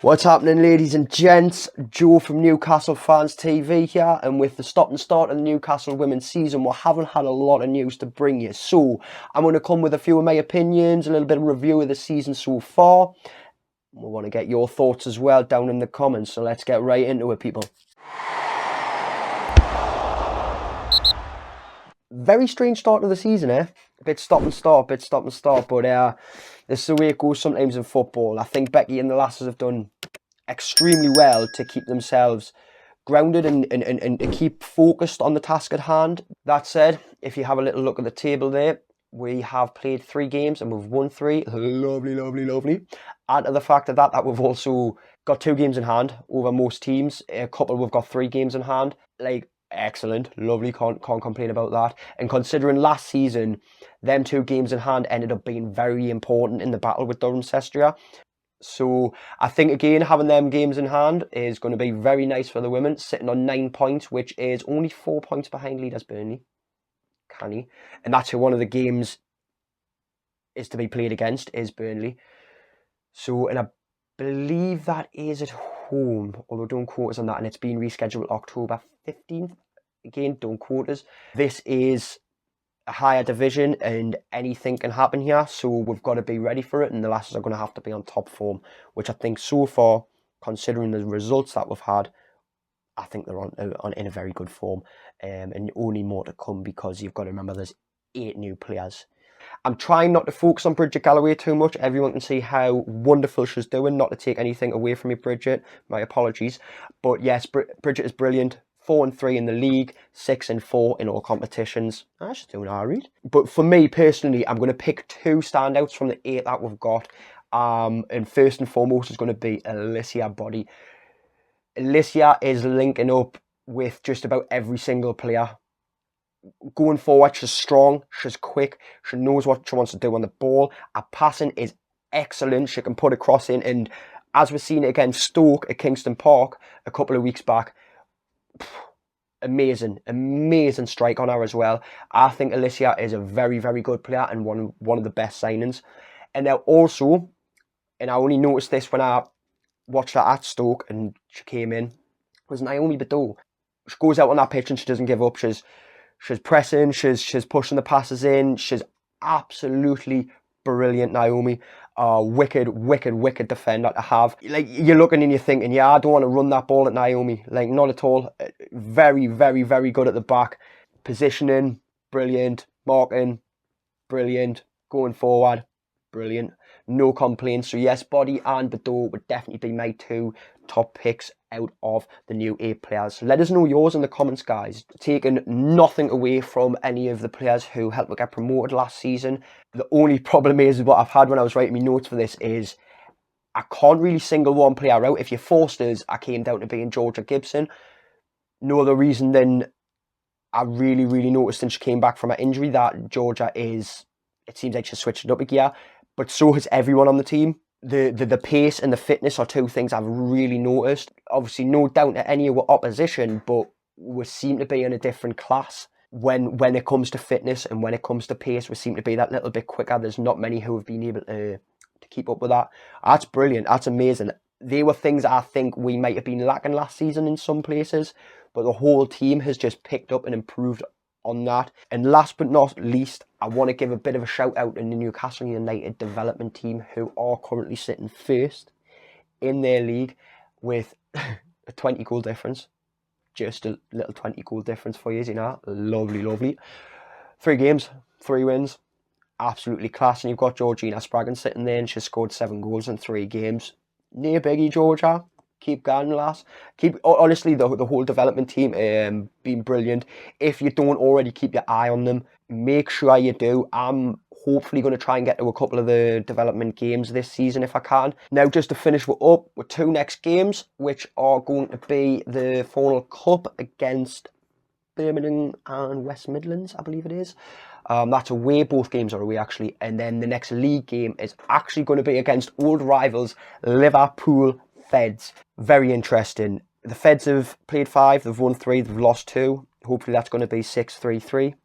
What's happening, ladies and gents? Joe from Newcastle Fans TV here, and with the stop and start of the Newcastle women's season, we haven't had a lot of news to bring you. So I'm going to come with a few of my opinions, a little bit of review of the season so far. We want to get your thoughts as well down in the comments, so let's get right into it, people. Very strange start to the season, eh? A bit stop and start, but this is the way it goes sometimes in football. I think Becky and the lasses have done extremely well to keep themselves grounded and to keep focused on the task at hand. That said, if you have a little look at the table there, we have played 3 games and we've won 3. Lovely, lovely, lovely. Add to the fact of that we've also got 2 games in hand over most teams. A couple we've got 3 games in hand. Like, excellent, lovely, can't complain about that. And considering last season, them 2 games in hand ended up being very important in the battle with Durham Sestria. So I think, again, having them games in hand is going to be very nice for the women, sitting on 9 points, which is only 4 points behind leaders Burnley. Canny. And that's who one of the games is to be played against, is Burnley. So, and I believe that is at home, although don't quote us on that, and it's been rescheduled October 15th. Again, don't quote us. This is a higher division and anything can happen here, so we've got to be ready for it, and the lasses are going to have to be on top form, which I think so far, considering the results that we've had, I think they're in a very good form, and only more to come, because you've got to remember there's 8 new players. I'm trying not to focus on Bridget Galloway too much. Everyone can see how wonderful she's doing. Not to take anything away from you, Bridget. My apologies. But yes, Bridget is brilliant. 4-3 in the league, 6-4 in all competitions. She's doing all right. But for me personally, I'm going to pick 2 standouts from the 8 that we've got. And first and foremost is going to be Alicia Body. Alicia is linking up with just about every single player. Going forward, she's strong, she's quick, she knows what she wants to do on the ball. Her passing is excellent. She can put a cross in, and as we've seen it against Stoke at Kingston Park a couple of weeks back, amazing strike on her as well. I think Alicia is a very, very good player and one of the best signings. And now also, and I only noticed this when I watched her at Stoke and she came in, was Naomi Badou. She goes out on that pitch and she doesn't give up. She's pressing, she's pushing the passes in. She's absolutely brilliant, Naomi. Wicked defender to have. Like, you're looking and you're thinking, yeah, I don't want to run that ball at Naomi. Like, not at all. Very, very, very good at the back. Positioning, brilliant. Marking, brilliant. Going forward, brilliant. No complaints. So yes, Body and Badou would definitely be my 2 top picks out of the new 8 players. Let us know yours in the comments, guys. Taking nothing away from any of the players who helped me get promoted last season. The only problem is what I've had when I was writing my notes for this is I can't really single one player out. If you're forced us, I came down to being Georgia Gibson. No other reason than I really noticed since she came back from her injury that Georgia is, it seems like she's switched it up a gear, but so has everyone on the team. The pace and the fitness are 2 things I've really noticed. Obviously, no doubt to any of our opposition, but we seem to be in a different class when it comes to fitness and when it comes to pace. We seem to be that little bit quicker. There's not many who have been able to keep up with that. That's brilliant. That's amazing. They were things I think we might have been lacking last season in some places, but the whole team has just picked up and improved on that. And last but not least, I want to give a bit of a shout out to the Newcastle United development team, who are currently sitting first in their league with a 20 goal difference. Just a little 20 goal difference for you, you know. Lovely. 3 games, 3 wins. Absolutely class. And you've got Georgina Spraggan sitting there, and she's scored 7 goals in 3 games. Near biggie, Georgia. Keep going, lass. Honestly, the whole development team been brilliant. If you don't already keep your eye on them, make sure you do. I'm hopefully going to try and get to a couple of the development games this season if I can. Now, just to finish up with 2 next games, which are going to be the Final Cup against Birmingham and West Midlands, I believe it is. That's away. Both games are away, actually. And then the next league game is actually going to be against old rivals Liverpool Feds. Very interesting. The Feds have played 5, they've won 3, they've lost 2. Hopefully that's going to be 6-3-3.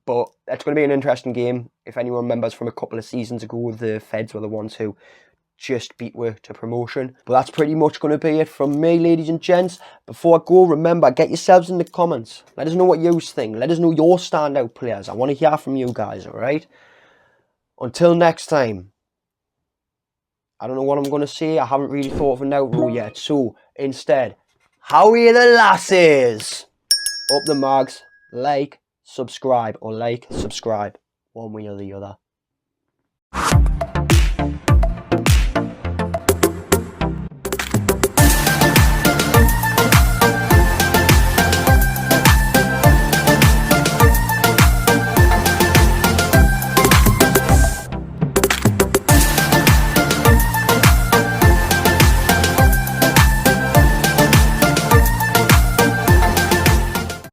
But it's going to be an interesting game. If anyone remembers from a couple of seasons ago, the Feds were the ones who just beat work to promotion. But that's pretty much going to be it from me, ladies and gents. Before I go, remember, get yourselves in the comments. Let us know what you think. Let us know your standout players. I want to hear from you guys, alright? Until next time. I don't know what I'm going to say. I haven't really thought of an outro yet. So, instead, how are the lasses? Up the mags. Like, subscribe. Or like, subscribe. One way or the other.